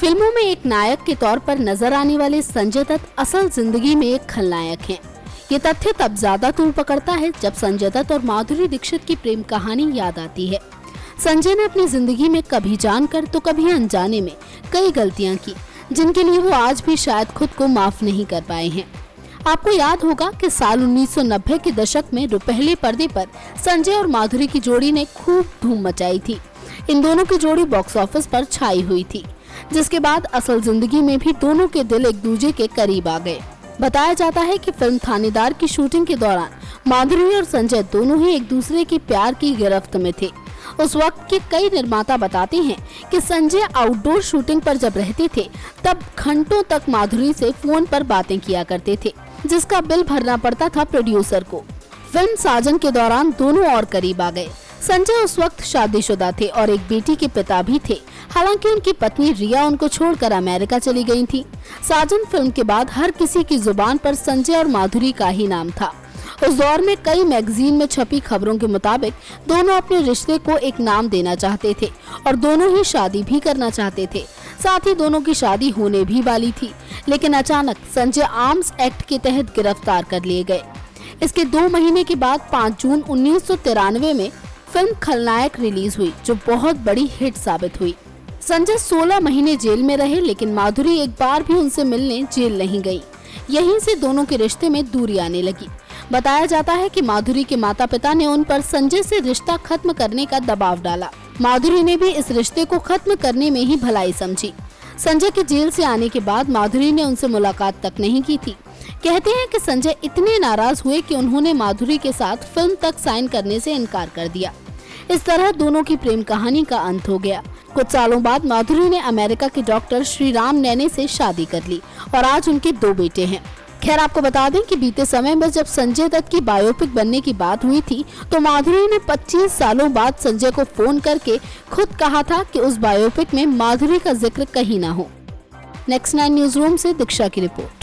फिल्मों में एक नायक के तौर पर नजर आने वाले संजय दत्त असल जिंदगी में एक खलनायक हैं। ये तथ्य तब ज्यादा तूल पकड़ता है जब संजय दत्त और माधुरी दीक्षित की प्रेम कहानी याद आती है। संजय ने अपनी जिंदगी में कभी जानकर तो कभी अनजाने में कई गलतियां की, जिनके लिए वो आज भी शायद खुद को माफ नहीं कर पाए हैं। आपको याद होगा कि साल 1990 के दशक में रुपहले पर्दे पर संजय और माधुरी की जोड़ी ने खूब धूम मचाई थी। इन दोनों की जोड़ी बॉक्स ऑफिस पर छाई हुई थी, जिसके बाद असल जिंदगी में भी दोनों के दिल एक दूसरे के करीब आ गए। बताया जाता है कि फिल्म थानेदार की शूटिंग के दौरान माधुरी और संजय दोनों ही एक दूसरे के प्यार की गिरफ्त में थे। उस वक्त के कई निर्माता बताते हैं कि संजय आउटडोर शूटिंग पर जब रहते थे तब घंटों तक माधुरी से फोन पर बातें किया करते थे, जिसका बिल भरना पड़ता था प्रोड्यूसर को। फिल्म साजन के दौरान दोनों और करीब आ गए। संजय उस वक्त शादीशुदा थे और एक बेटी के पिता भी थे। हालांकि उनकी पत्नी रिया उनको छोड़कर अमेरिका चली गई थी। साजन फिल्म के बाद हर किसी की जुबान पर संजय और माधुरी का ही नाम था। उस दौर में कई मैगजीन में छपी खबरों के मुताबिक दोनों अपने रिश्ते को एक नाम देना चाहते थे और दोनों ही शादी भी करना चाहते थे। साथ ही दोनों की शादी होने भी वाली थी, लेकिन अचानक संजय आर्म्स एक्ट के तहत गिरफ्तार कर लिए गए। इसके 2 महीने के बाद 5 जून 1993 में फिल्म खलनायक रिलीज हुई, जो बहुत बड़ी हिट साबित हुई। संजय 16 महीने जेल में रहे, लेकिन माधुरी एक बार भी उनसे मिलने जेल नहीं गई। यहीं से दोनों के रिश्ते में दूरी आने लगी। बताया जाता है कि माधुरी के माता पिता ने उन पर संजय से रिश्ता खत्म करने का दबाव डाला। माधुरी ने भी इस रिश्ते को खत्म करने में ही भलाई समझी। संजय के जेल से आने के बाद माधुरी ने उनसे मुलाकात तक नहीं की थी। कहते हैं कि संजय इतने नाराज हुए कि उन्होंने माधुरी के साथ फिल्म तक साइन करने से इनकार कर दिया। इस तरह दोनों की प्रेम कहानी का अंत हो गया। कुछ सालों बाद माधुरी ने अमेरिका के डॉक्टर श्रीराम नैने से शादी कर ली और आज उनके 2 बेटे हैं। खैर, आपको बता दें कि बीते समय में जब संजय दत्त की बायोपिक बनने की बात हुई थी तो माधुरी ने 25 सालों बाद संजय को फोन करके खुद कहा था कि उस बायोपिक में माधुरी का जिक्र कहीं ना हो। नेक्स्ट 9 न्यूज रूम से दीक्षा की रिपोर्ट।